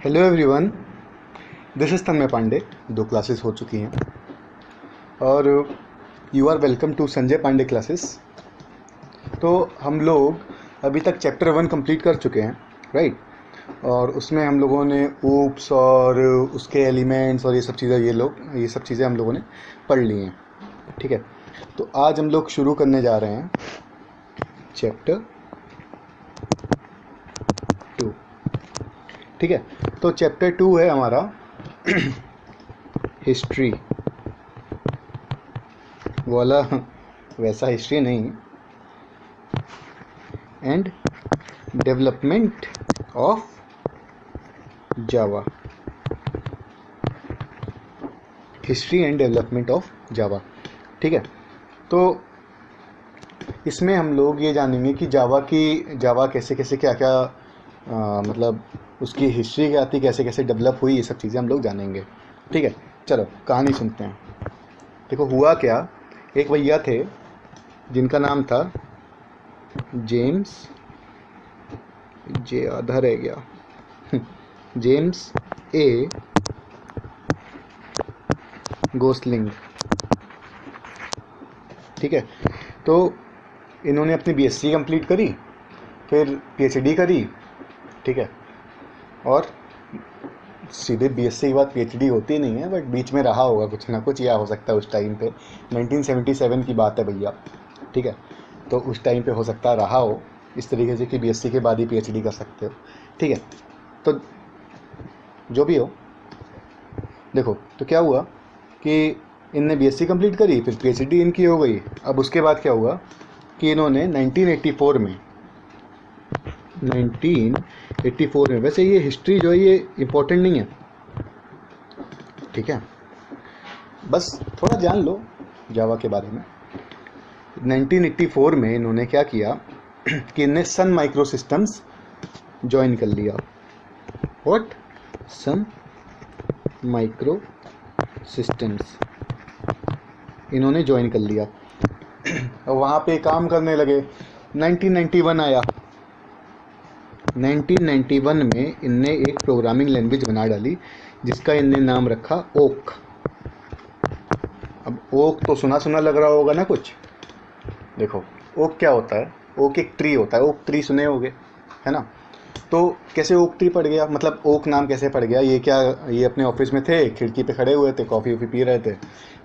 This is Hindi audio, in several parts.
Hello everyone, this is Tanmay Pandey. 2 classes हो चुकी हैं और you are welcome to Sanjay Pandey classes. तो हम लोग अभी तक चैप्टर 1 कंप्लीट कर चुके हैं, राइट। और उसमें हम लोगों ने ऊप्स और उसके एलिमेंट्स और ये सब चीज़ें हम लोगों ने पढ़ ली हैं, ठीक है। तो आज हम लोग शुरू करने जा रहे हैं चैप्टर 2, ठीक है। तो चैप्टर 2 है हमारा हिस्ट्री वाला, वैसा हिस्ट्री नहीं, and development of Java. History and development of Java, ठीक है। तो इसमें हम लोग ये जानेंगे कि जावा कैसे कैसे क्या क्या मतलब उसकी हिस्ट्री क्या थी, कैसे कैसे डेवलप हुई, ये सब चीज़ें हम लोग जानेंगे, ठीक है। चलो कहानी सुनते हैं। देखो हुआ क्या, एक भैया थे जिनका नाम था जेम्स, जे आधा रह गया जेम्स ए गोसलिंग, ठीक है। तो इन्होंने अपनी बीएससी कंप्लीट करी, फिर पीएचडी करी, ठीक है। और सीधे बीएससी के बाद पीएचडी होती नहीं है, बट बीच में रहा होगा कुछ ना कुछ, या हो सकता है उस टाइम पे 1977 की बात है भैया, ठीक है। तो उस टाइम पे हो सकता है रहा हो इस तरीके से कि बीएससी के बाद ही पीएचडी कर सकते हो, ठीक है। तो जो भी हो, देखो तो क्या हुआ कि इनने बीएससी कंप्लीट करी, फिर पीएचडी इनकी हो गई। अब उसके बाद क्या हुआ कि इन्होंने 1984 में, वैसे ये हिस्ट्री जो है ये इम्पोर्टेंट नहीं है, ठीक है, बस थोड़ा जान लो जावा के बारे में। 1984 में इन्होंने क्या किया कि इनने सन माइक्रो सिस्टम्स ज्वाइन कर लिया। व्हाट? सन माइक्रो सिस्टम्स इन्होंने ज्वाइन कर लिया और वहाँ पे काम करने लगे। 1991 आया। 1991 में इनने एक प्रोग्रामिंग लैंग्वेज बना डाली जिसका इनने नाम रखा ओक। अब ओक तो सुना सुना लग रहा होगा ना कुछ। देखो ओक क्या होता है, ओक एक ट्री होता है, ओक ट्री सुने होगे, है ना। तो कैसे ओक ट्री पड़ गया, मतलब ओक नाम कैसे पड़ गया, ये अपने ऑफिस में थे, खिड़की पे खड़े हुए थे, कॉफ़ी वॉफ़ी पी रहे थे,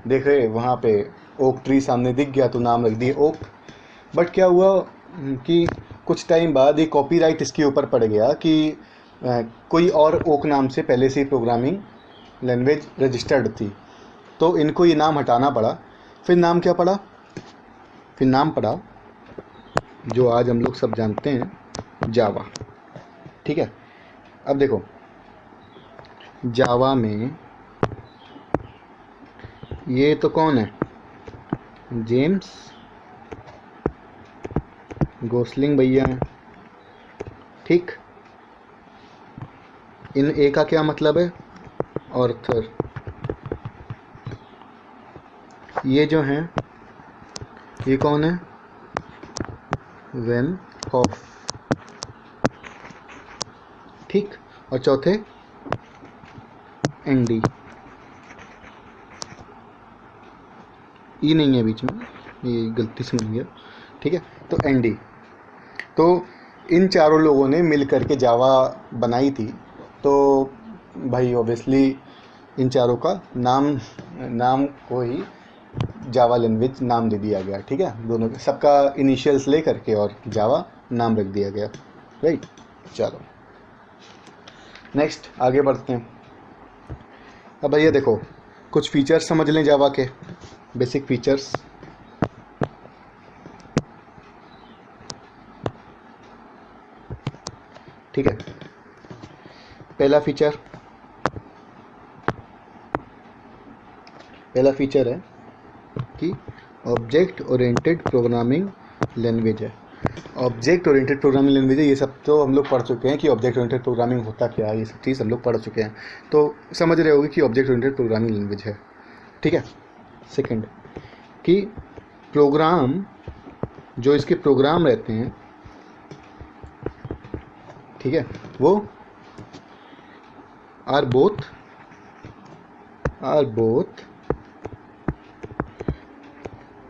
देख रहे वहाँ पे ओक ट्री सामने दिख गया तो नाम रख दिए ओक। बट क्या हुआ कि कुछ टाइम बाद ये कॉपीराइट इसके ऊपर पड़ गया कि कोई और ओक नाम से पहले से ही प्रोग्रामिंग लैंग्वेज रजिस्टर्ड थी, तो इनको ये नाम हटाना पड़ा। फिर नाम क्या पड़ा? फिर नाम पड़ा जो आज हम लोग सब जानते हैं, जावा, ठीक है। अब देखो जावा में ये तो कौन है, जेम्स गोसलिंग भैया हैं, ठीक। इन ए का क्या मतलब है? ऑर्थर। ये जो हैं ये कौन है? वेन हॉफ, ठीक। और चौथे एंडी, ई नहीं है बीच में, ये गलती से बन गया, ठीक है। तो एंडी, तो इन चारों लोगों ने मिल करके जावा बनाई थी। तो भाई ऑब्वियसली इन चारों का नाम को ही जावा लैंग्वेज नाम दे दिया गया, ठीक है। दोनों सबका इनिशियल्स ले करके और जावा नाम रख दिया गया, राइट। चलो नेक्स्ट आगे बढ़ते हैं। अब भैया देखो कुछ फीचर्स समझ लें जावा के, बेसिक फीचर्स। ठीक है, पहला फीचर है कि ऑब्जेक्ट ओरिएंटेड प्रोग्रामिंग लैंग्वेज है। ऑब्जेक्ट ओरिएंटेड प्रोग्रामिंग लैंग्वेज है, ये सब तो हम लोग पढ़ चुके हैं कि ऑब्जेक्ट ओरिएंटेड प्रोग्रामिंग होता क्या है, ये सब चीज़ हम लोग पढ़ चुके हैं, तो समझ रहे होगे कि ऑब्जेक्ट ओरिएंटेड प्रोग्रामिंग लैंग्वेज है, ठीक है। सेकंड कि प्रोग्राम, जो इसके प्रोग्राम रहते हैं, ठीक है, वो are both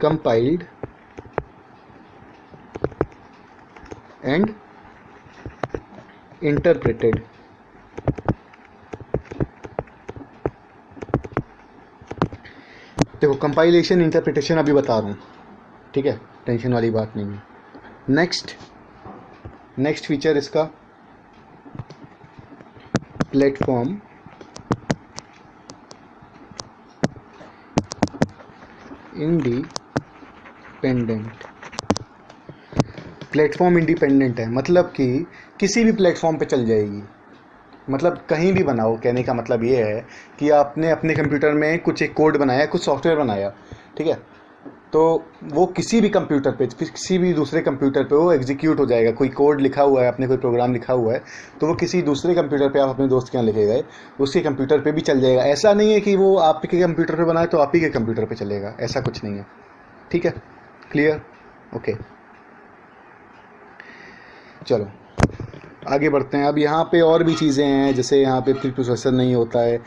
compiled and interpreted. देखो कंपाइलेशन इंटरप्रिटेशन अभी बता रहा हूँ, ठीक है, टेंशन वाली बात नहीं है। नेक्स्ट फीचर इसका प्लेटफॉर्म इंडिपेंडेंट। प्लेटफॉर्म इंडिपेंडेंट है, मतलब कि किसी भी प्लेटफॉर्म पे चल जाएगी, मतलब कहीं भी बनाओ। कहने का मतलब ये है कि आपने अपने कंप्यूटर में कुछ एक कोड बनाया, कुछ सॉफ्टवेयर बनाया, ठीक है, तो वो किसी भी कंप्यूटर पे, किसी भी दूसरे कंप्यूटर पे वो एग्जीक्यूट हो जाएगा। कोई कोड लिखा हुआ है, आपने कोई प्रोग्राम लिखा हुआ है, तो वो किसी दूसरे कंप्यूटर पे, आप अपने दोस्त के यहाँ लिखे गए, उसके कंप्यूटर पे भी चल जाएगा। ऐसा नहीं है कि वो आपके कंप्यूटर पे बनाए तो आप ही के कंप्यूटर पे चलेगा, ऐसा कुछ नहीं है, ठीक है, क्लियर, ओके। चलो आगे बढ़ते हैं। अब यहाँ पे और भी चीज़ें हैं, जैसे यहाँ पे प्री प्रोसेसर नहीं होता है,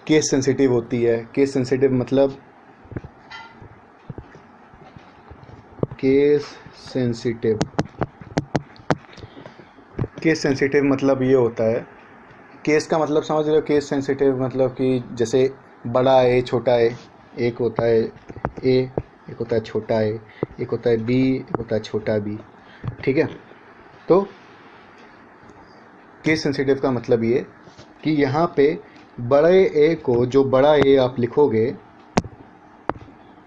केस सेंसिटिव होती है। केस सेंसिटिव मतलब ये होता है, केस का मतलब समझ रहे हो। केस सेंसिटिव मतलब कि जैसे बड़ा ए छोटा ए, एक होता है ए, एक होता है छोटा ए, एक होता है बी, एक होता है छोटा बी, ठीक है। तो केस सेंसिटिव का मतलब ये कि यहाँ पे बड़े ए को, जो बड़ा ए आप लिखोगे,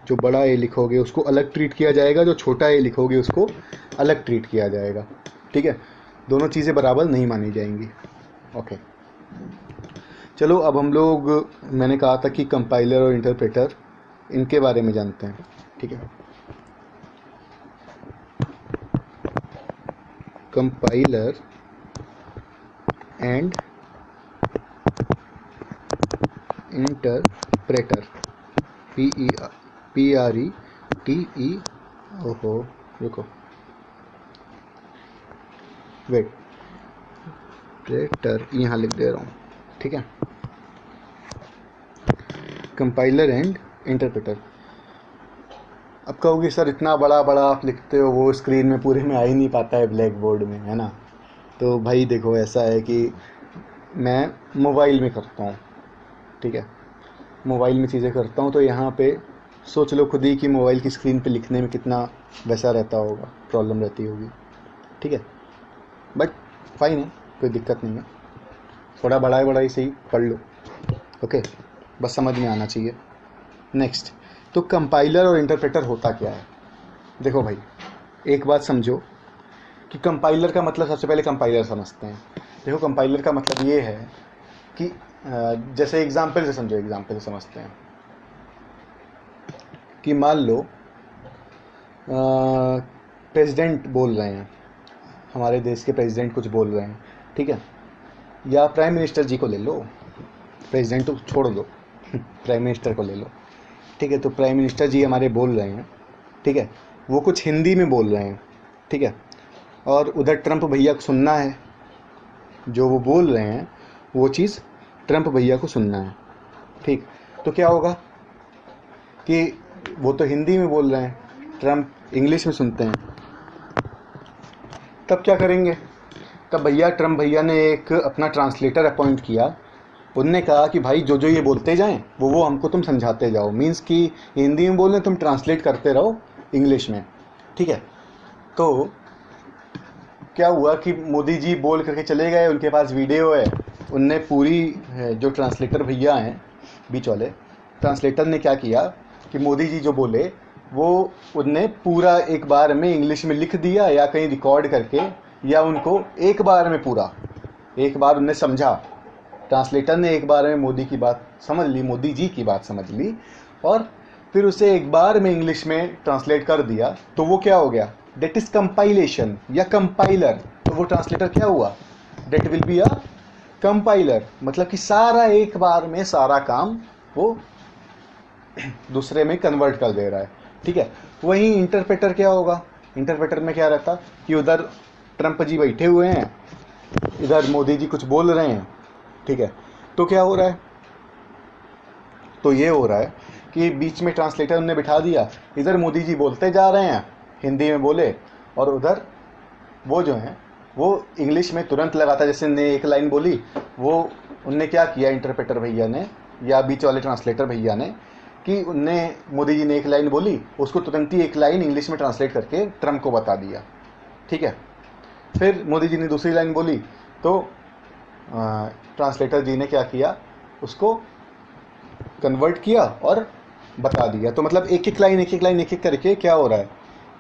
जो बड़ा ए लिखोगे उसको अलग ट्रीट किया जाएगा, जो छोटा ए लिखोगे उसको अलग ट्रीट किया जाएगा, ठीक है। दोनों चीज़ें बराबर नहीं मानी जाएंगी, ओके। चलो अब हम लोग, मैंने कहा था कि कंपाइलर और इंटरप्रेटर, इनके बारे में जानते हैं, ठीक है। कंपाइलर एंड इंटरप्रेटर, PRETE, ओहो रुको, वेट, प्रेटर यहाँ लिख दे रहा हूँ, ठीक है। Compiler and interpreter. अब कहोगे सर इतना बड़ा बड़ा आप लिखते हो, वो स्क्रीन में पूरे में आ ही नहीं पाता है ब्लैक बोर्ड में, है ना। तो भाई देखो ऐसा है कि मैं मोबाइल में करता हूँ, ठीक है, मोबाइल में चीज़ें करता हूँ, तो यहाँ पे सोच लो खुद ही कि मोबाइल की स्क्रीन पे लिखने में कितना वैसा रहता होगा, प्रॉब्लम रहती होगी, ठीक है। बट फाइन है, कोई दिक्कत नहीं है, थोड़ा बड़ा ही सही पढ़ लो, ओके, बस समझ में आना चाहिए। नेक्स्ट, तो कंपाइलर और इंटरप्रेटर होता क्या है। देखो भाई एक बात समझो कि कंपाइलर का मतलब, सबसे पहले कंपाइलर समझते हैं। देखो कंपाइलर का मतलब ये है कि जैसे एग्जाम्पल से समझो, एग्जाम्पल से समझते हैं कि मान लो प्रेसिडेंट बोल रहे हैं, हमारे देश के प्रेसिडेंट कुछ बोल रहे हैं, ठीक है, या प्राइम मिनिस्टर जी को ले लो, प्रेसिडेंट तो छोड़ दो प्राइम मिनिस्टर को ले लो, ठीक है। तो प्राइम मिनिस्टर जी हमारे बोल रहे हैं, ठीक है, वो कुछ हिंदी में बोल रहे हैं, ठीक है, और उधर ट्रंप भैया को सुनना है, जो वो बोल रहे हैं वो चीज़ ट्रंप भैया को सुनना है, ठीक। तो क्या होगा कि वो तो हिंदी में बोल रहे हैं, ट्रंप इंग्लिश में सुनते हैं, तब क्या करेंगे। तब ट्रंप भैया ने एक अपना ट्रांसलेटर अपॉइंट किया। उनने कहा कि भाई जो जो ये बोलते जाएं वो हमको तुम समझाते जाओ, मीन्स कि हिंदी में बोल रहे तुम ट्रांसलेट करते रहो इंग्लिश में, ठीक है। तो क्या हुआ कि मोदी जी बोल करके चले गए, उनके पास वीडियो है, उनने पूरी, जो ट्रांसलेटर भैया हैं बीच वाले ट्रांसलेटर ने क्या किया कि मोदी जी जो बोले वो उनने पूरा एक बार में इंग्लिश में लिख दिया, या कहीं रिकॉर्ड करके, या उनको एक बार में पूरा, एक बार उनने समझा, ट्रांसलेटर ने एक बार में मोदी की बात समझ ली, मोदी जी की बात समझ ली, और फिर उसे एक बार में इंग्लिश में ट्रांसलेट कर दिया। तो वो क्या हो गया, डेट इज कंपाइलेशन या कंपाइलर। तो वो ट्रांसलेटर क्या हुआ, that will be a compiler, मतलब कि सारा एक बार में सारा काम वो दूसरे में कन्वर्ट कर दे रहा है, ठीक है। वहीं इंटरप्रेटर क्या होगा, इंटरप्रेटर में क्या रहता कि उधर ट्रंप जी बैठे हुए हैं, इधर मोदी जी कुछ बोल रहे हैं, ठीक है, तो क्या हो रहा है, तो ये हो रहा है कि बीच में ट्रांसलेटर उन्होंने बिठा दिया, इधर मोदी जी बोलते जा रहे हैं हिंदी में बोले, और उधर वो जो हैं वो इंग्लिश में तुरंत लगाता, जैसे ने एक लाइन बोली, वो उनने क्या किया इंटरप्रेटर भैया ने या बीच वाले ट्रांसलेटर भैया ने, कि उनने मोदी जी ने एक लाइन बोली, उसको तुरंत ही एक लाइन इंग्लिश में ट्रांसलेट करके ट्रम्प को बता दिया, ठीक है। फिर मोदी जी ने दूसरी लाइन बोली तो ट्रांसलेटर जी ने क्या किया, उसको कन्वर्ट किया और बता दिया। तो मतलब एक एक लाइन करके क्या हो रहा है,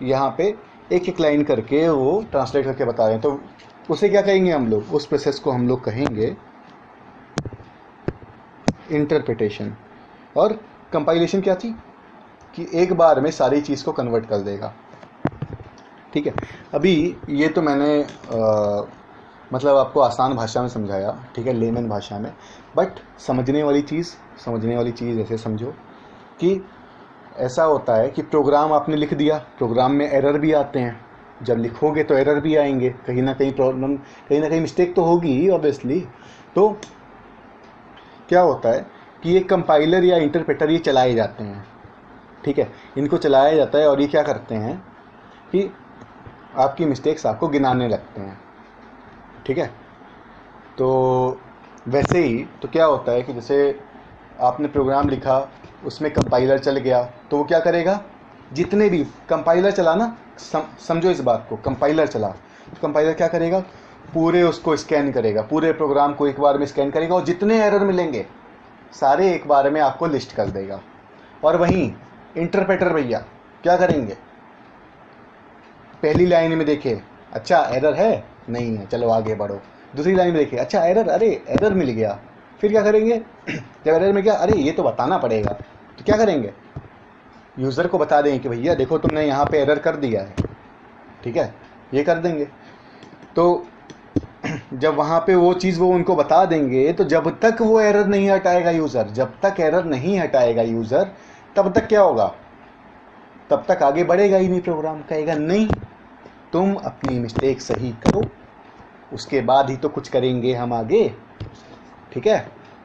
यहाँ पे एक एक लाइन करके वो ट्रांसलेट करके बता रहे हैं। तो उसे क्या कहेंगे हम लोग, उस प्रोसेस को हम लोग कहेंगे इंटरप्रिटेशन। और कंपाइलेशन क्या थी कि एक बार में सारी चीज़ को कन्वर्ट कर देगा, ठीक है। अभी ये तो मैंने मतलब आपको आसान भाषा में समझाया, ठीक है, लेमन भाषा में, बट समझने वाली चीज़ ऐसे समझो कि ऐसा होता है कि प्रोग्राम आपने लिख दिया, प्रोग्राम में एरर भी आते हैं, जब लिखोगे तो एरर भी आएंगे, कहीं ना कहीं प्रॉब्लम, कहीं ना कहीं मिस्टेक तो होगी ही ऑब्वियसली। तो क्या होता है कि ये कंपाइलर या इंटरप्रेटर ये चलाए जाते हैं, ठीक है, इनको चलाया जाता है और ये क्या करते हैं कि आपकी मिस्टेक्स आपको गिनाने लगते हैं, ठीक है। तो वैसे ही तो क्या होता है कि जैसे आपने प्रोग्राम लिखा, उसमें कंपाइलर चल गया, तो वो क्या करेगा, जितने भी कंपाइलर चला ना, समझो इस बात को, कंपाइलर चला तो कंपाइलर क्या करेगा, पूरे उसको स्कैन करेगा, पूरे प्रोग्राम को एक बार में स्कैन करेगा और जितने एरर मिलेंगे सारे एक बार में आपको लिस्ट कर देगा। और वहीं इंटरप्रेटर भैया क्या करेंगे, पहली लाइन में देखे अच्छा एरर है, नहीं है, चलो आगे बढ़ो, दूसरी लाइन में देखे अच्छा एरर, अरे एरर मिल गया, फिर क्या करेंगे जब एरर में क्या, अरे ये तो बताना पड़ेगा, तो क्या करेंगे, यूज़र को बता देंगे कि भैया देखो तुमने यहाँ पे एरर कर दिया है, ठीक है, ये कर देंगे। तो जब वहाँ पे वो चीज़ वो उनको बता देंगे, तो जब तक वो एरर नहीं हटाएगा यूज़र, तब तक क्या होगा, तब तक आगे बढ़ेगा ही नहीं प्रोग्राम, कहेगा नहीं तुम अपनी मिस्टेक सही करो, उसके बाद ही तो कुछ करेंगे हम आगे, ठीक है।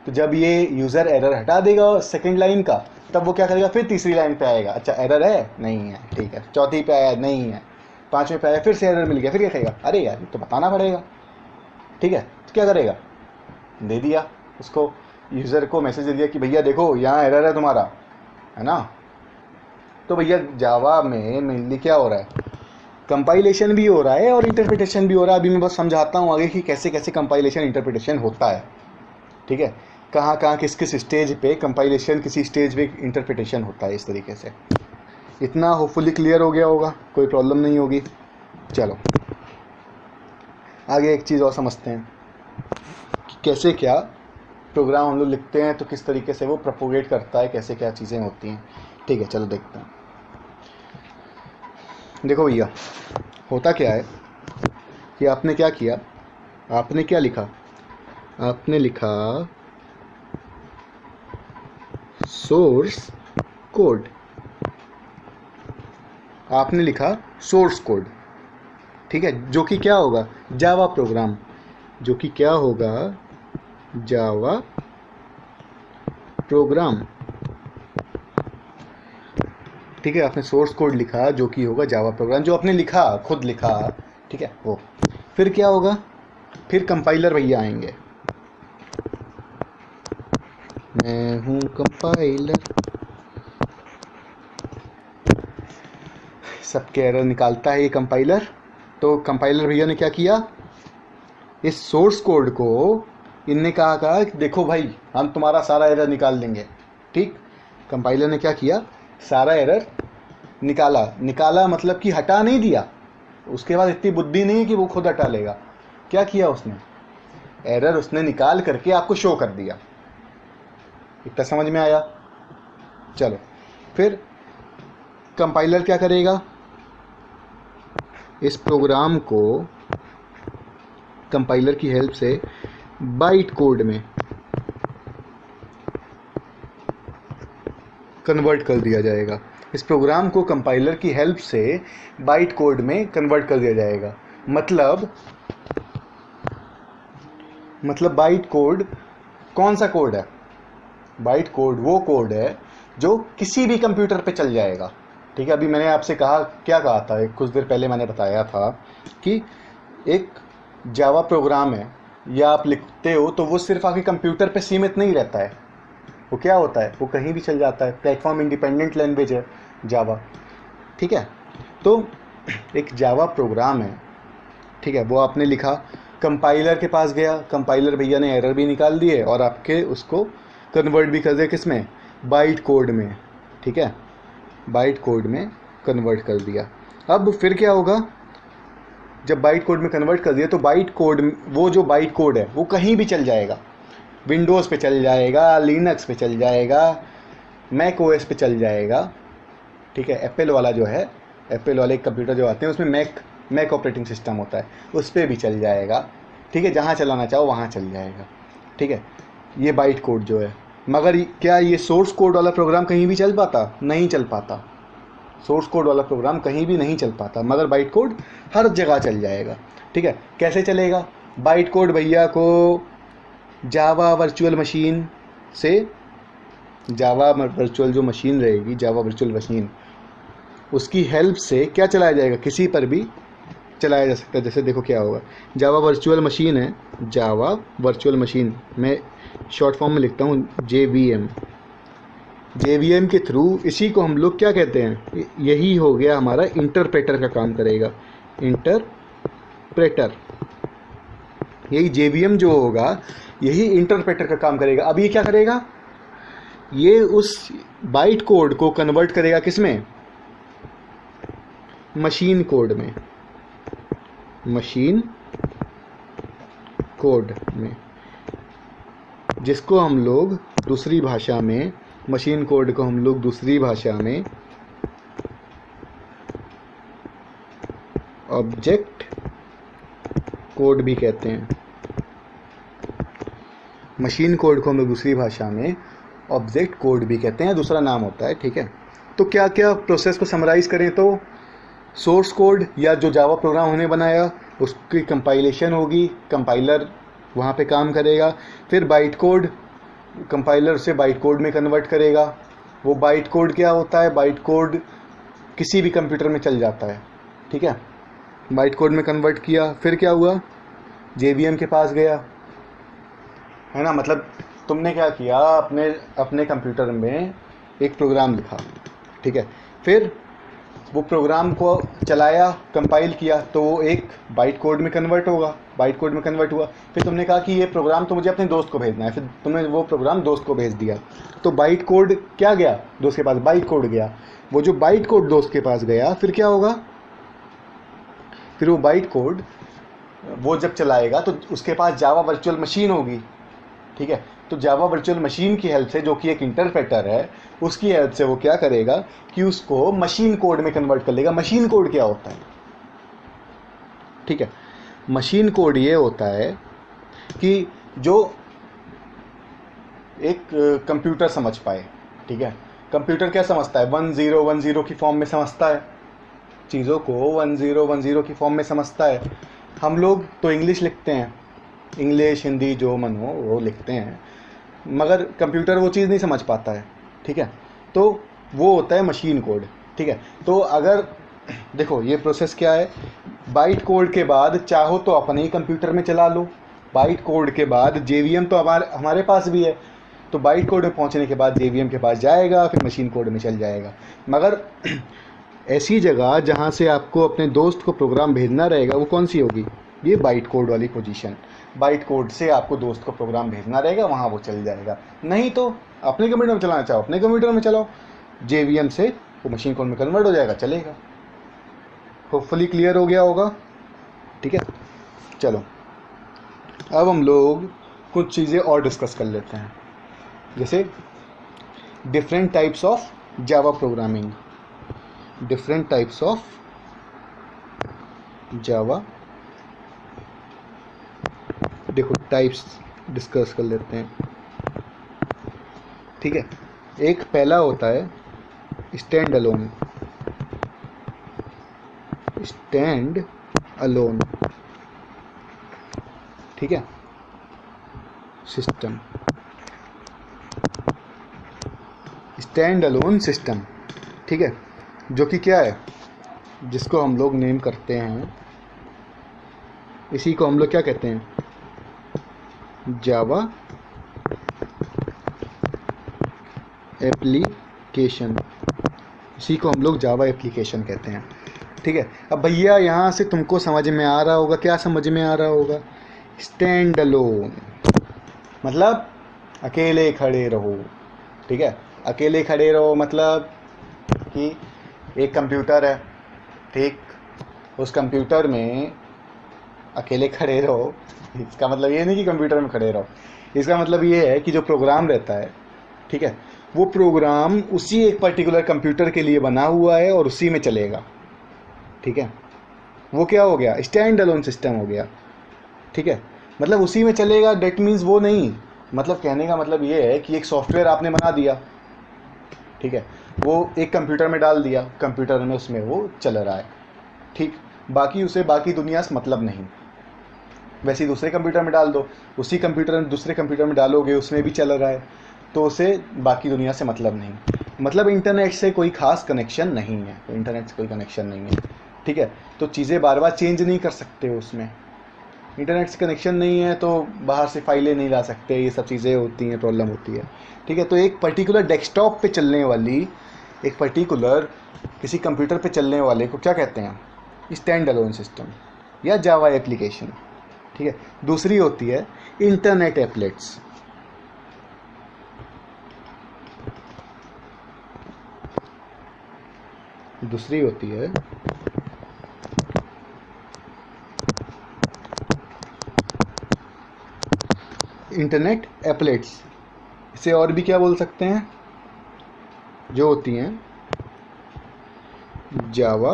तो जब ये यूज़र एरर हटा देगा सेकंड लाइन का, तब वो क्या करेगा, फिर तीसरी लाइन पे आएगा, अच्छा एरर है, नहीं है, ठीक है, चौथी पे आया, नहीं है, पाँचवें पे आया, फिर से एरर मिल गया, फिर क्या कहेगा, अरे यार तो बताना पड़ेगा, ठीक है। तो क्या करेगा, दे दिया उसको, यूज़र को मैसेज दे दिया कि भैया देखो यहाँ एरर है तुम्हारा, है ना। तो भैया जावा में मेनली क्या हो रहा है, कंपाइलेशन भी हो रहा है और इंटरप्रिटेशन भी हो रहा है। अभी मैं बस समझाता हूँ आगे कि कैसे कैसे कंपाइलेशन इंटरप्रिटेशन होता है, ठीक है, कहाँ कहाँ किस किस स्टेज पे कंपाइलेशन, किसी स्टेज पे इंटरप्रिटेशन होता है, इस तरीके से। इतना होपफुली क्लियर हो गया होगा, कोई प्रॉब्लम नहीं होगी। चलो आगे एक चीज़ और समझते हैं कि कैसे क्या प्रोग्राम हम लोग लिखते हैं, तो किस तरीके से वो प्रोपोगेट करता है, कैसे क्या चीज़ें होती हैं, ठीक है। चलो देखते हैं। देखो भैया होता क्या है कि आपने क्या किया, आपने क्या लिखा, आपने लिखा सोर्स कोड, आपने लिखा सोर्स कोड, ठीक है, जो कि क्या होगा, जावा प्रोग्राम, जो कि क्या होगा, जावा प्रोग्राम, ठीक है। आपने सोर्स कोड लिखा जो कि होगा जावा प्रोग्राम, जो आपने लिखा, खुद लिखा, ठीक है वो। फिर क्या होगा, फिर कंपाइलर भैया आएंगे, मैं हूँ कंपाइलर, सबके एरर निकालता है ये कंपाइलर। तो कंपाइलर भैया ने क्या किया, इस सोर्स कोड को इनने कहा कि देखो भाई हम तुम्हारा सारा एरर निकाल देंगे, ठीक। कंपाइलर ने क्या किया, सारा एरर निकाला मतलब कि हटा नहीं दिया, उसके बाद इतनी बुद्धि नहीं कि वो खुद हटा लेगा, क्या किया उसने, एरर उसने निकाल करके आपको शो कर दिया। इतना समझ में आया। चलो फिर कंपाइलर क्या करेगा, इस प्रोग्राम को कंपाइलर की हेल्प से बाइट कोड में कन्वर्ट कर दिया जाएगा। इस प्रोग्राम को कंपाइलर की हेल्प से बाइट कोड में कन्वर्ट कर दिया जाएगा। मतलब बाइट कोड कौन सा कोड है? बाइट कोड वो कोड है जो किसी भी कंप्यूटर पे चल जाएगा। ठीक है, अभी मैंने आपसे कहा, क्या कहा था, कुछ देर पहले मैंने बताया था कि एक जावा प्रोग्राम है या आप लिखते हो तो वो सिर्फ आपके कंप्यूटर पे सीमित नहीं रहता है। वो क्या होता है, वो कहीं भी चल जाता है। प्लेटफॉर्म इंडिपेंडेंट लैंग्वेज है जावा। ठीक है, तो एक जावा प्रोग्राम है, ठीक है, वो आपने लिखा, कंपाइलर के पास गया, कंपाइलर भैया ने एरर भी निकाल दिए और आपके उसको कन्वर्ट भी कर दिया किसमें, बाइट कोड में। ठीक है, बाइट कोड में कन्वर्ट कर दिया। अब फिर क्या होगा, जब बाइट कोड में कन्वर्ट कर दिया तो बाइट कोड, वो जो बाइट कोड है वो कहीं भी चल जाएगा। विंडोज़ पे चल जाएगा, लिनक्स पे चल जाएगा, मैक ओएस पे चल जाएगा। ठीक है, एप्पल वाला जो है, एप्पल वाले कंप्यूटर जो आते हैं उसमें मैक ऑपरेटिंग सिस्टम होता है, उस पर भी चल जाएगा। ठीक है, जहाँ चलाना चाहो वहाँ चल जाएगा। ठीक है, ये बाइट कोड जो है, मगर क्या ये सोर्स कोड वाला प्रोग्राम कहीं भी चल पाता? नहीं चल पाता। सोर्स कोड वाला प्रोग्राम कहीं भी नहीं चल पाता, मगर बाइट कोड हर जगह चल जाएगा। ठीक है, कैसे चलेगा? बाइट कोड भैया को जावा वर्चुअल मशीन से, जावा वर्चुअल जो मशीन रहेगी, जावा वर्चुअल मशीन, उसकी हेल्प से क्या चलाया जाएगा? किसी पर भी चलाया जा सकता है। जैसे देखो क्या होगा, जावा वर्चुअल मशीन है, जावा वर्चुअल मशीन, मैं शॉर्ट फॉर्म में लिखता हूँ JVM। JVM के थ्रू इसी को हम लोग क्या कहते हैं, यही हो गया हमारा इंटरप्रेटर का काम करेगा, इंटरप्रेटर। यही JVM जो होगा यही इंटरप्रेटर का काम करेगा। अब ये क्या करेगा, ये उस बाइट कोड को कन्वर्ट करेगा किसमें, मशीन कोड में, मशीन कोड में, जिसको हम लोग दूसरी भाषा में, मशीन कोड को हम लोग दूसरी भाषा में ऑब्जेक्ट कोड भी कहते हैं। मशीन कोड को हम लोग दूसरी भाषा में ऑब्जेक्ट कोड भी कहते हैं, दूसरा नाम होता है। ठीक है, तो क्या क्या प्रोसेस को समराइज़ करें तो सोर्स कोड या जो जावा प्रोग्राम उन्होंने बनाया उसकी कंपाइलेशन होगी, कंपाइलर वहाँ पे काम करेगा। फिर बाइट कोड, कंपाइलर से बाइट कोड में कन्वर्ट करेगा। वो बाइट कोड क्या होता है, बाइट कोड किसी भी कंप्यूटर में चल जाता है। ठीक है, बाइट कोड में कन्वर्ट किया, फिर क्या हुआ, JVM के पास गया, है ना। मतलब तुमने क्या किया, अपने कंप्यूटर में एक प्रोग्राम लिखा, ठीक है, फिर वो प्रोग्राम को चलाया, कंपाइल किया, तो वो एक बाइट कोड में कन्वर्ट होगा, बाइट कोड में कन्वर्ट हुआ। फिर तुमने कहा कि ये प्रोग्राम तो मुझे अपने दोस्त को भेजना है, फिर तुमने वो प्रोग्राम दोस्त को भेज दिया, तो बाइट कोड क्या गया, दोस्त के पास बाइट कोड गया। वो जो बाइट कोड दोस्त के पास गया, फिर क्या होगा, फिर वो बाइट कोड वो जब चलाएगा तो उसके पास जावा वर्चुअल मशीन होगी। ठीक है, तो जावा वर्चुअल मशीन की हेल्प से, जो कि एक इंटरप्रेटर है, उसकी हेल्प से वो क्या करेगा कि उसको मशीन कोड में कन्वर्ट कर लेगा। मशीन कोड क्या होता है, ठीक है, मशीन कोड ये होता है कि जो एक कंप्यूटर समझ पाए। ठीक है, कंप्यूटर क्या समझता है, 1010 की फॉर्म में समझता है, चीज़ों को 1010 की फॉर्म में समझता है। हम लोग तो इंग्लिश लिखते हैं, इंग्लिश हिंदी जो मन हो वो लिखते हैं, मगर कंप्यूटर वो चीज़ नहीं समझ पाता है। ठीक है, तो वो होता है मशीन कोड। ठीक है, तो अगर देखो ये प्रोसेस क्या है, बाइट कोड के बाद चाहो तो अपने ही कंप्यूटर में चला लो, बाइट कोड के बाद JVM तो हमारे पास भी है, तो बाइट कोड में पहुंचने के बाद JVM के पास जाएगा, फिर मशीन कोड में चल जाएगा। मगर ऐसी जगह जहां से आपको अपने दोस्त को प्रोग्राम भेजना रहेगा वो कौन सी होगी, ये बाइट कोड वाली पोजीशन। बाइट कोड से आपको दोस्त को प्रोग्राम भेजना रहेगा, वहाँ वो चल जाएगा। नहीं तो अपने कंप्यूटर में चलाना चाहो अपने कंप्यूटर में चलाओ, JVM से वो मशीन कोड में कन्वर्ट हो जाएगा, चलेगा। होपफुली क्लियर हो गया होगा। ठीक है, चलो अब हम लोग कुछ चीज़ें और डिस्कस कर लेते हैं, जैसे different types of Java programming, different types of Java, देखो टाइप्स डिस्कस कर लेते हैं। ठीक है, एक पहला होता है स्टैंड अलोन, स्टैंड अलोन, ठीक है, सिस्टम। स्टैंड अलोन सिस्टम, ठीक है, जो कि क्या है, जिसको हम लोग नेम करते हैं, इसी को हम लोग क्या कहते हैं, जावा एप्लीकेशन, इसी को हम लोग जावा एप्लीकेशन कहते हैं, ठीक है। अब भैया यहाँ से तुमको समझ में आ रहा होगा, क्या समझ में आ रहा होगा, स्टैंड अलोन मतलब अकेले खड़े रहो, ठीक है। अकेले खड़े रहो मतलब कि एक कंप्यूटर है, ठीक, उस कंप्यूटर में अकेले खड़े रहो, इसका मतलब ये नहीं कि कंप्यूटर में खड़े रहो, इसका मतलब ये है कि जो प्रोग्राम रहता है, ठीक है, वो प्रोग्राम उसी एक पर्टिकुलर कंप्यूटर के लिए बना हुआ है और उसी में चलेगा, ठीक है। वो क्या हो गया, स्टैंड अलोन सिस्टम हो गया, ठीक है। मतलब उसी में चलेगा, डेट मीन्स वो नहीं, मतलब कहने का मतलब ये है कि एक सॉफ्टवेयर आपने बना दिया, ठीक है, वो एक कंप्यूटर में डाल दिया, कंप्यूटर में उसमें वो चल रहा है, ठीक, बाकी उसे बाकी दुनिया से मतलब नहीं। वैसे ही दूसरे कंप्यूटर में डाल दो, उसी कंप्यूटर में दूसरे कंप्यूटर में डालोगे, उसमें भी चल रहा है, तो उसे बाकी दुनिया से मतलब नहीं, मतलब इंटरनेट से कोई ख़ास कनेक्शन नहीं है, इंटरनेट से कोई कनेक्शन नहीं है, ठीक है। तो चीज़ें बार बार चेंज नहीं कर सकते हो उसमें, इंटरनेट से कनेक्शन नहीं है तो बाहर से फाइलें नहीं ला सकते, ये सब चीज़ें होती हैं, प्रॉब्लम होती है, ठीक है। तो एक पर्टिकुलर डेस्कटॉप पे चलने वाली, एक पर्टिकुलर किसी कंप्यूटर पे चलने वाले को क्या कहते हैं, स्टैंड अलोन सिस्टम या जावा एप्लीकेशन, ठीक है। दूसरी होती है इंटरनेट एप्लेट्स, दूसरी होती है इंटरनेट एप्लेट्स, इसे और भी क्या बोल सकते हैं, जो होती हैं जावा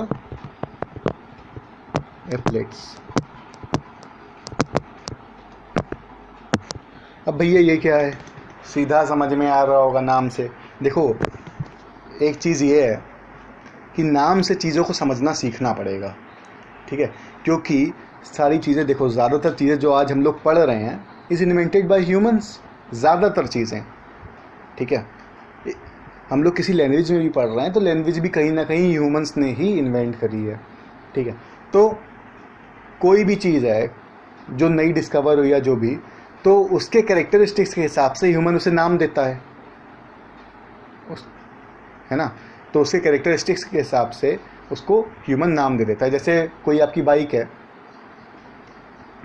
एप्लेट्स। अब भैया ये क्या है, सीधा समझ में आ रहा होगा नाम से। देखो एक चीज़ ये है कि नाम से चीज़ों को समझना सीखना पड़ेगा, ठीक है, क्योंकि सारी चीज़ें, देखो ज़्यादातर चीज़ें जो आज हम लोग पढ़ रहे हैं इज़ इन्वेंटेड बाय ह्यूमंस, ज़्यादातर चीज़ें, ठीक है। हम लोग किसी लैंग्वेज में भी पढ़ रहे हैं तो लैंग्वेज भी कहीं ना कहीं ह्यूमंस ने ही इन्वेंट करी है, ठीक है। तो कोई भी चीज़ है जो नई डिस्कवर हुई या जो भी, तो उसके कैरेक्टरिस्टिक्स के हिसाब से ह्यूमन उसे नाम देता है ना, तो उसके कैरेक्टरिस्टिक्स के हिसाब से उसको ह्यूमन नाम दे देता है। जैसे कोई आपकी बाइक है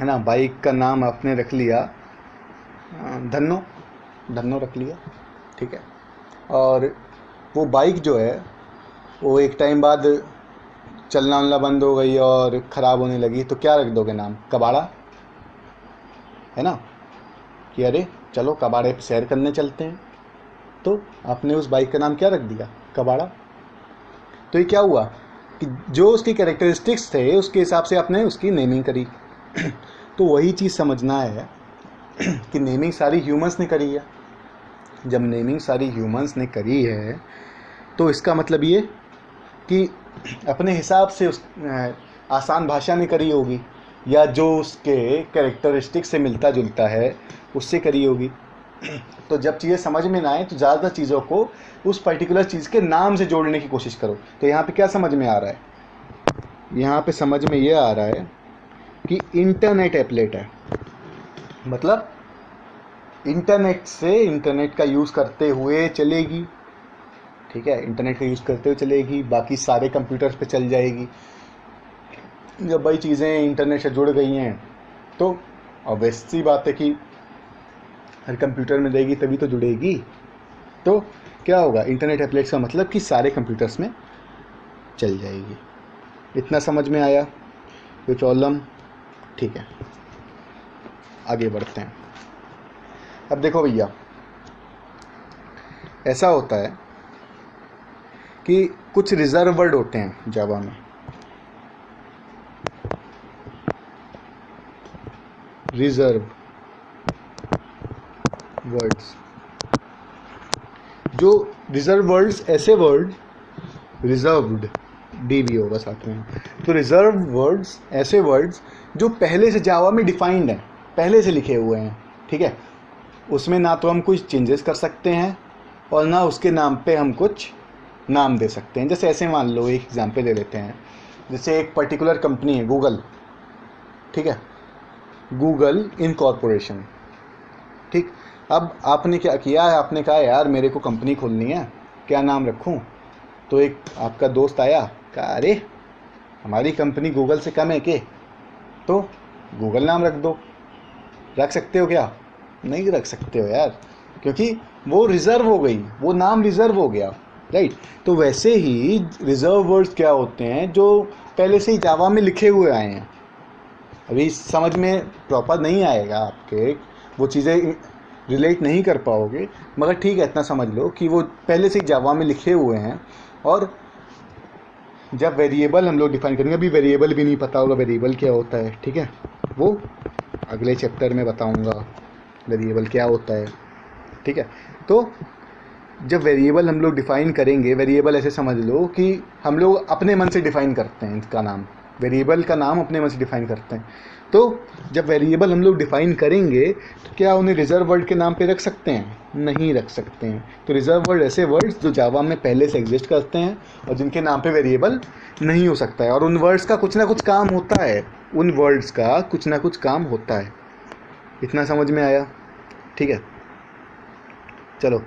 ना, बाइक का नाम आपने रख लिया धन्नो रख लिया, ठीक है, और वो बाइक जो है वो एक टाइम बाद चलना वलना बंद हो गई और ख़राब होने लगी, तो क्या रख दोगे नाम, कबाड़ा, है ना, कि अरे चलो कबाड़े पे सैर करने चलते हैं, तो आपने उस बाइक का नाम क्या रख दिया, कबाड़ा। तो ये क्या हुआ कि जो उसकी कैरेक्टरिस्टिक्स थे उसके हिसाब से आपने उसकी नेमिंग करी। तो वही चीज़ समझना है कि नेमिंग सारी ह्यूमंस ने करी है। जब नेमिंग सारी ह्यूमंस ने करी है तो इसका मतलब ये कि अपने हिसाब से उस आसान भाषा में करी होगी, या जो उसके कैरेक्टरिस्टिक्स से मिलता जुलता है उससे करी होगी। तो जब चीज़ें समझ में ना आए तो ज़्यादातर चीज़ों को उस पर्टिकुलर चीज़ के नाम से जोड़ने की कोशिश करो। तो यहाँ पे क्या समझ में आ रहा है, यहाँ पे समझ में ये आ रहा है कि इंटरनेट एप्लेट है, मतलब इंटरनेट से, इंटरनेट का यूज़ करते हुए चलेगी, ठीक है, इंटरनेट का यूज़ करते हुए चलेगी, बाकी सारे कंप्यूटर्स पे चल जाएगी। जब भाई चीज़ें इंटरनेट से जुड़ गई हैं तो ऑब्वियस सी बात है कि हर कंप्यूटर में रहेगी तभी तो जुड़ेगी। तो क्या होगा, इंटरनेट एप्लेट्स का मतलब कि सारे कंप्यूटर्स में चल जाएगी। इतना समझ में आया, कोई प्रॉब्लम, ठीक है, आगे बढ़ते हैं। अब देखो भैया, ऐसा होता है कि कुछ रिजर्व वर्ड होते हैं जावा में, रिजर्व वर्ड्स। जो रिजर्व वर्ड्स, ऐसे वर्ड, रिजर्व्ड डी भी होगा साथ में, तो रिजर्व वर्ड्स ऐसे वर्ड्स जो पहले से जावा में डिफाइंड हैं, पहले से लिखे हुए हैं, ठीक है, उसमें ना तो हम कुछ चेंजेस कर सकते हैं और ना उसके नाम पे हम कुछ नाम दे सकते हैं। जैसे ऐसे मान लो, एक एग्जांपल ले लेते हैं, जैसे एक पर्टिकुलर कंपनी है गूगल, ठीक है, गूगल इनकॉर्पोरेशन, ठीक। अब आपने क्या किया है, आपने कहा यार मेरे को कंपनी खोलनी है, क्या नाम रखूं? तो एक आपका दोस्त आया, कहा अरे हमारी कंपनी गूगल से कम है के, तो गूगल नाम रख दो। रख सकते हो क्या? नहीं रख सकते हो यार, क्योंकि वो रिज़र्व हो गई, वो नाम रिज़र्व हो गया, राइट। तो वैसे ही रिज़र्व वर्ड्स क्या होते हैं, जो पहले से ही जावा में लिखे हुए आए हैं। अभी समझ में प्रॉपर नहीं आएगा आपके, वो चीज़ें रिलेट नहीं कर पाओगे, मगर ठीक है इतना समझ लो कि वो पहले से ही जावा में लिखे हुए हैं। और जब वेरिएबल हम लोग डिफाइन करेंगे, अभी वेरिएबल भी नहीं पता होगा वेरिएबल क्या होता है, ठीक है, वो अगले चैप्टर में बताऊंगा वेरिएबल क्या होता है, ठीक है। तो जब वेरिएबल हम लोग डिफ़ाइन करेंगे, वेरिएबल ऐसे समझ लो कि हम लोग अपने मन से डिफ़ाइन करते हैं इसका नाम, वेरिएबल का नाम अपने मन से डिफ़ाइन करते हैं। तो जब वेरिएबल हम लोग डिफ़ाइन करेंगे तो क्या उन्हें रिजर्व वर्ड के नाम पे रख सकते हैं? नहीं रख सकते हैं। तो रिजर्व वर्ड ऐसे वर्ड्स जो जावा में पहले से एग्जिस्ट करते हैं और जिनके नाम पे वेरिएबल नहीं हो सकता है, और उन वर्ड्स का कुछ ना कुछ काम होता है, उन वर्ड्स का कुछ ना कुछ काम होता है। इतना समझ में आया? ठीक है, चलो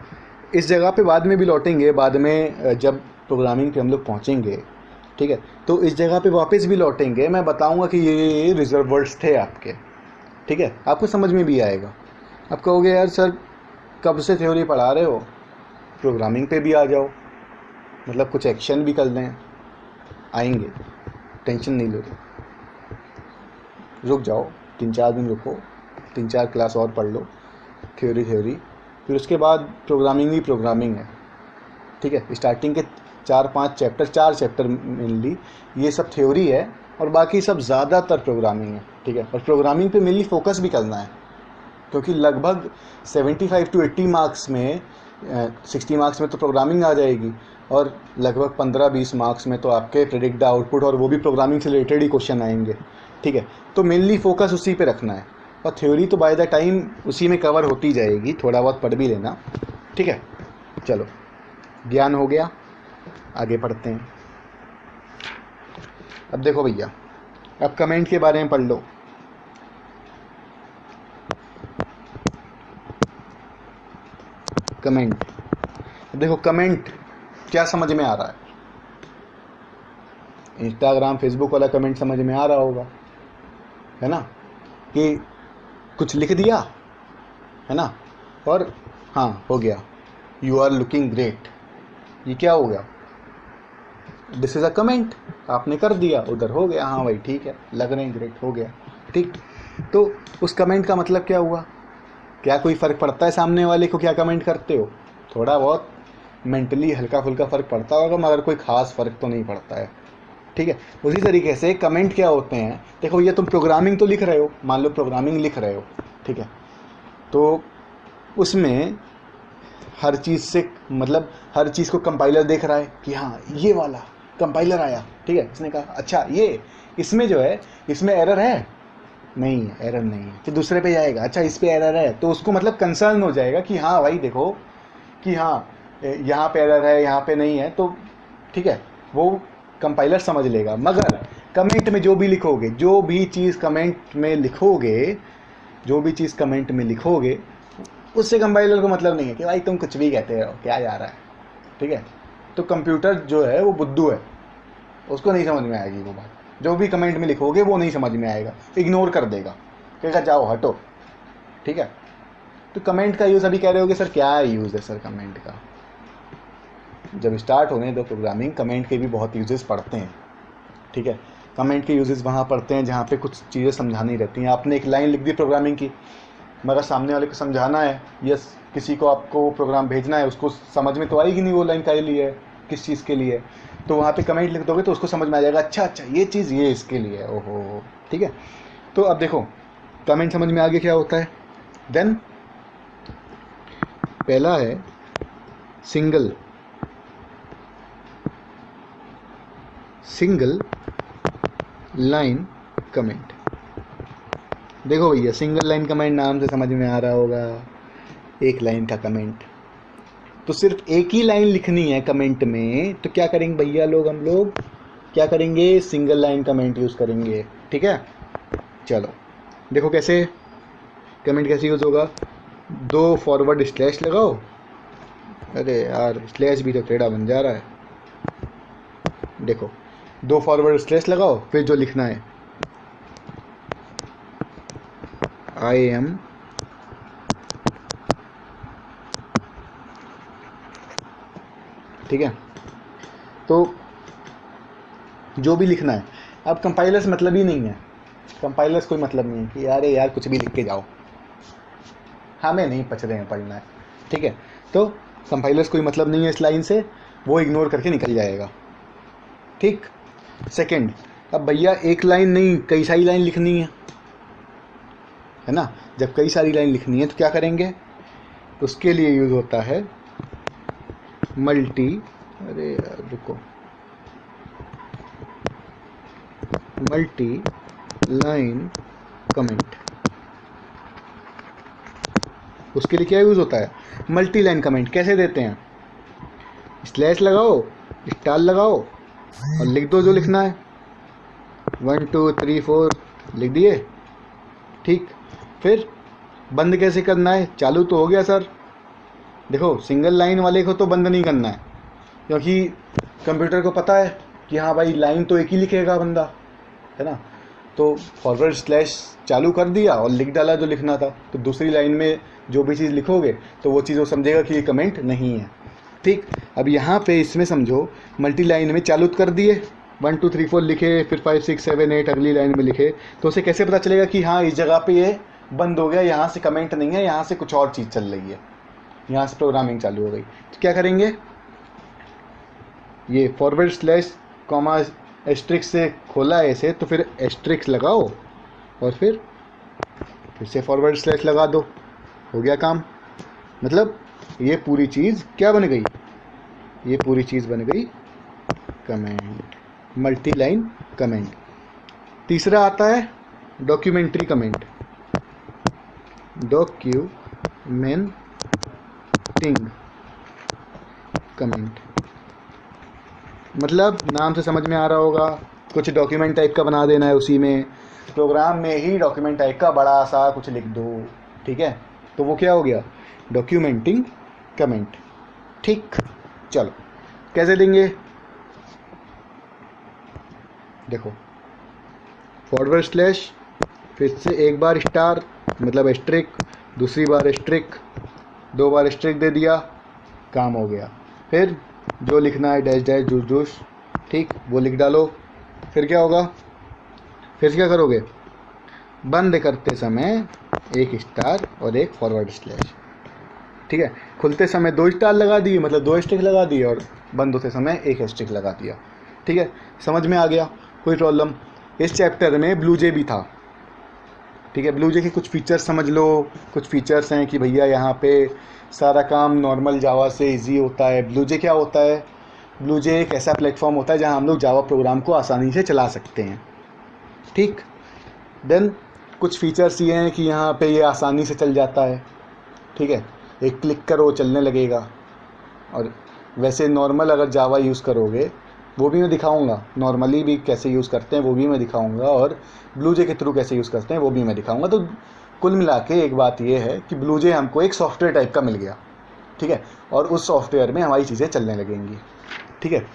इस जगह पे बाद में भी लौटेंगे, बाद में जब प्रोग्रामिंग पे हम लोग पहुँचेंगे, ठीक है, तो इस जगह पे वापस भी लौटेंगे, मैं बताऊंगा कि ये रिजर्व वर्ड्स थे आपके, ठीक है, आपको समझ में भी आएगा। आप कहोगे यार सर कब से थ्योरी पढ़ा रहे हो, प्रोग्रामिंग पे भी आ जाओ, मतलब कुछ एक्शन भी कर लें। आएंगे, टेंशन नहीं लो, रुक जाओ, 3-4 दिन रुको, 3-4 क्लास और पढ़ लो थ्योरी, फिर उसके बाद प्रोग्रामिंग ही प्रोग्रामिंग है, ठीक है। स्टार्टिंग के 4-5 चैप्टर, 4 चैप्टर मेनली ये सब थ्योरी है, और बाकी सब ज़्यादातर प्रोग्रामिंग है, ठीक है। और प्रोग्रामिंग पे मेनली फोकस भी करना है, क्योंकि लगभग 75 to 80 मार्क्स में 60 मार्क्स में तो प्रोग्रामिंग आ जाएगी, और लगभग 15-20 मार्क्स में तो आपके प्रेडिक्ट द आउटपुट, और वो भी प्रोग्रामिंग से रिलेटेड ही क्वेश्चन आएंगे, ठीक है। तो मेनली फोकस उसी पे रखना है, और थ्योरी तो बाय द टाइम उसी में कवर होती जाएगी, थोड़ा बहुत पढ़ भी लेना, ठीक है। चलो ज्ञान हो गया, आगे पढ़ते हैं। अब देखो भैया, अब कमेंट के बारे में पढ़ लो। कमेंट, देखो कमेंट क्या समझ में आ रहा है? इंस्टाग्राम फेसबुक वाला कमेंट समझ में आ रहा होगा, है ना, कि कुछ लिख दिया, है ना, और हाँ हो गया, यू आर लुकिंग ग्रेट, ये क्या हो गया? दिस इज़ अ कमेंट, आपने कर दिया, उधर हो गया, हाँ भाई ठीक है, लग रहे हैं ग्रेट, हो गया, ठीक। तो उस कमेंट का मतलब क्या हुआ? क्या कोई फ़र्क पड़ता है सामने वाले को क्या कमेंट करते हो? थोड़ा बहुत मेंटली हल्का फुल्का फ़र्क पड़ता होगा, मगर कोई ख़ास फ़र्क तो नहीं पड़ता है, ठीक है। उसी तरीके से कमेंट क्या होते हैं, देखो ये तुम प्रोग्रामिंग तो लिख रहे हो, मान लो प्रोग्रामिंग लिख रहे हो, ठीक है, तो उसमें हर चीज़ से, मतलब हर चीज़ को कंपाइलर देख रहा है कि हाँ ये वाला कंपाइलर आया, ठीक है, इसने कहा अच्छा ये इसमें जो है इसमें एरर है, नहीं है, एरर नहीं है, फिर दूसरे पे जाएगा, अच्छा इस पे एरर है, तो उसको मतलब कंसर्न हो जाएगा कि हाँ भाई देखो कि हाँ यहाँ पे एरर है, यहाँ पे नहीं है, तो ठीक है, वो कंपाइलर समझ लेगा। मगर कमेंट में जो भी लिखोगे, जो भी चीज़ कमेंट में लिखोगे, जो भी चीज़ कमेंट में लिखोगे, उससे कंपाइलर को मतलब नहीं है कि भाई तुम कुछ भी कहते हो, क्या जा रहा है, ठीक है। तो कंप्यूटर जो है वो बुद्धू है, उसको नहीं समझ में आएगी वो बात, जो भी कमेंट में लिखोगे वो नहीं समझ में आएगा, इग्नोर कर देगा, कहेगा जाओ हटो, ठीक है। तो कमेंट का यूज़, अभी कह रहे हो कि सर क्या यूज़ है सर कमेंट का? जब स्टार्ट होने दो प्रोग्रामिंग, कमेंट के भी बहुत यूजेस पढ़ते हैं, ठीक है। कमेंट के यूजेस वहाँ पढ़ते हैं जहाँ पे कुछ चीज़ें समझानी रहती हैं। आपने एक लाइन लिख दी प्रोग्रामिंग की, मगर सामने वाले को समझाना है, यस किसी को आपको प्रोग्राम भेजना है, उसको समझ में तो आएगी नहीं वो लाइन के लिए है, किस चीज़ के लिए, तो वहाँ पे कमेंट लिख दोगे तो उसको समझ में आ जाएगा, अच्छा अच्छा ये चीज़ ये इसके लिए है, ओहो, ठीक है। तो अब देखो कमेंट समझ में आगे क्या होता है। देन पहला है सिंगल लाइन कमेंट। देखो भैया, सिंगल लाइन कमेंट नाम से समझ में आ रहा होगा, एक लाइन का कमेंट, तो सिर्फ एक ही लाइन लिखनी है कमेंट में, तो क्या करेंगे भैया लोग, हम लोग क्या करेंगे, सिंगल लाइन कमेंट यूज़ करेंगे। ठीक है, चलो देखो कैसे कमेंट कैसे यूज़ होगा। 2 फॉरवर्ड स्लैश लगाओ, अरे यार स्लैश भी तो टेढ़ा बन जा रहा है। देखो 2 फॉरवर्ड स्लैश लगाओ, फिर जो लिखना है आई एम ठीक है, तो जो भी लिखना है। अब कंपाइलर्स मतलब ही नहीं है, कंपाइलर्स कोई मतलब नहीं है कि यार यार कुछ भी लिख के जाओ, हमें नहीं पच रहे हैं पढ़ना है। ठीक है, तो कंपाइलर्स कोई मतलब नहीं है इस लाइन से, वो इग्नोर करके निकल जाएगा। ठीक, सेकंड, अब भैया एक लाइन नहीं कई सारी लाइन लिखनी है ना। जब कई सारी लाइन लिखनी है तो क्या करेंगे, उसके लिए यूज़ होता है मल्टी, अरे यार रुको, मल्टी लाइन कमेंट। उसके लिए क्या यूज़ होता है, मल्टी लाइन कमेंट। कैसे देते हैं, स्लैश लगाओ, स्टार लगाओ और लिख दो जो लिखना है, 1 2 3 4 लिख दिए। ठीक, फिर बंद कैसे करना है, चालू तो हो गया सर। देखो सिंगल लाइन वाले को तो बंद नहीं करना है, क्योंकि कंप्यूटर को पता है कि हाँ भाई लाइन तो एक ही लिखेगा बंदा, है ना। तो फॉरवर्ड स्लैश चालू कर दिया और लिख डाला जो लिखना था, तो दूसरी लाइन में जो भी चीज़ लिखोगे तो वो चीज़ वो समझेगा कि ये कमेंट नहीं है। ठीक, अब यहाँ पे इसमें समझो मल्टी लाइन में चालू कर दिए, 1 2 3 4 लिखे, फिर 5 6 7 8 अगली लाइन में लिखे, तो उसे कैसे पता चलेगा कि हाँ इस जगह पे ये बंद हो गया, यहाँ से कमेंट नहीं है, यहाँ से कुछ और चीज़ चल रही है, यहाँ से प्रोग्रामिंग चालू हो गई। तो क्या करेंगे, ये फॉरवर्ड स्लैश कॉमा एस्ट्रिक्स से खोला है इसे, तो फिर एस्ट्रिक्स लगाओ और फिर से फॉरवर्ड स्लैश लगा दो, हो गया काम। मतलब ये पूरी चीज़ क्या बन गई, ये पूरी चीज़ बन गई कमेंट, मल्टी लाइन कमेंट। तीसरा आता है डॉक्यूमेंट्री कमेंट, डॉक्यूमेंटिंग कमेंट। मतलब नाम से समझ में आ रहा होगा, कुछ डॉक्यूमेंट टाइप का बना देना है, उसी में प्रोग्राम में ही डॉक्यूमेंट टाइप का बड़ा सा कुछ लिख दो। ठीक है, तो वो क्या हो गया, डॉक्यूमेंटिंग कमेंट। ठीक, चलो कैसे देंगे, देखो फॉरवर्ड स्लैश, फिर से एक बार स्टार मतलब एस्ट्रिक, दूसरी बार एस्ट्रिक, 2 बार एस्ट्रिक दे दिया, काम हो गया। फिर जो लिखना है डैश डैश जूस जूस, ठीक, वो लिख डालो। फिर क्या होगा, फिर क्या करोगे, बंद करते समय एक स्टार और एक फॉरवर्ड स्लैश। ठीक है, खुलते समय 2 स्टार लगा दिए, मतलब 2 स्टिक लगा दिए, और बंद होते समय 1 स्टिक लगा दिया। ठीक है, समझ में आ गया, कोई प्रॉब्लम। इस चैप्टर में ब्लूजे भी था। ठीक है, ब्लूजे के कुछ फीचर्स समझ लो। कुछ फीचर्स हैं कि भैया यहाँ पे सारा काम नॉर्मल जावा से इजी होता है। ब्लूजे क्या होता है, ब्लूजे एक ऐसा प्लेटफॉर्म होता है जहाँ हम लोग जावा प्रोग्राम को आसानी से चला सकते हैं। ठीक, देन कुछ फीचर्स ये हैं कि यहाँ पे ये आसानी से चल जाता है। ठीक है, एक क्लिक करो चलने लगेगा। और वैसे नॉर्मल अगर जावा यूज़ करोगे, वो भी मैं दिखाऊंगा, नॉर्मली भी कैसे यूज़ करते हैं वो भी मैं दिखाऊंगा, और ब्लूजे के थ्रू कैसे यूज़ करते हैं वो भी मैं दिखाऊंगा। तो कुल मिला के एक बात ये है कि ब्लूजे हमको एक सॉफ्टवेयर टाइप का मिल गया। ठीक है, और उस सॉफ्टवेयर में हमारी चीज़ें चलने लगेंगी। ठीक है,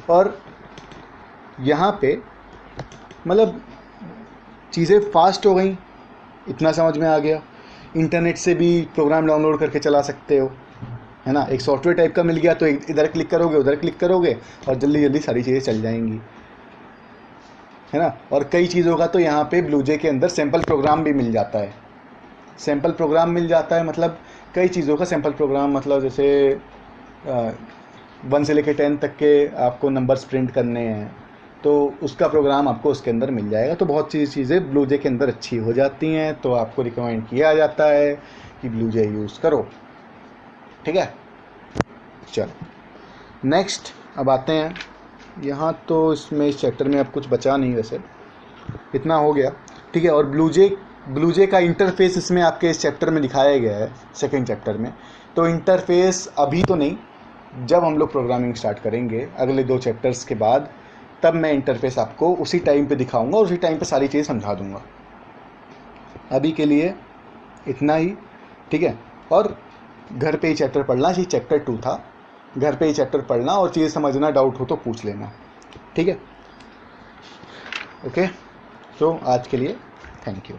और यहाँ पे मतलब चीज़ें फास्ट हो गई, इतना समझ में आ गया। इंटरनेट से भी प्रोग्राम डाउनलोड करके चला सकते हो, है ना। एक सॉफ्टवेयर टाइप का मिल गया, तो इधर क्लिक करोगे उधर क्लिक करोगे और जल्दी जल्दी सारी चीज़ें चल जाएंगी, है ना। और कई चीज़ों का तो यहाँ पे ब्लूजे के अंदर सैम्पल प्रोग्राम भी मिल जाता है। सैम्पल प्रोग्राम मिल जाता है मतलब कई चीज़ों का सैम्पल प्रोग्राम, मतलब जैसे 1 से लेकर 10 तक के आपको नंबर्स प्रिंट करने हैं, तो उसका प्रोग्राम आपको उसके अंदर मिल जाएगा। तो बहुत सी चीज़ें ब्लूजे के अंदर अच्छी हो जाती हैं, तो आपको रिकमेंड किया जाता है कि ब्लूजे यूज़ करो। ठीक है, चलो नेक्स्ट अब आते हैं। यहाँ तो इसमें इस चैप्टर में अब कुछ बचा नहीं, वैसे इतना हो गया। ठीक है, और ब्लूजे ब्लूजे का इंटरफेस इसमें आपके इस चैप्टर में दिखाया गया है, सेकेंड चैप्टर में। तो इंटरफेस अभी तो नहीं, जब हम लोग प्रोग्रामिंग स्टार्ट करेंगे अगले 2 चैप्टर्स के बाद, तब मैं इंटरफेस आपको उसी टाइम पे दिखाऊंगा और उसी टाइम पे सारी चीज़ समझा दूंगा। अभी के लिए इतना ही, ठीक है। और घर पे ही चैप्टर पढ़ना, ये चैप्टर 2 था, घर पे ही चैप्टर पढ़ना और चीज़ समझना, डाउट हो तो पूछ लेना, ठीक है। ओके, तो आज के लिए थैंक यू।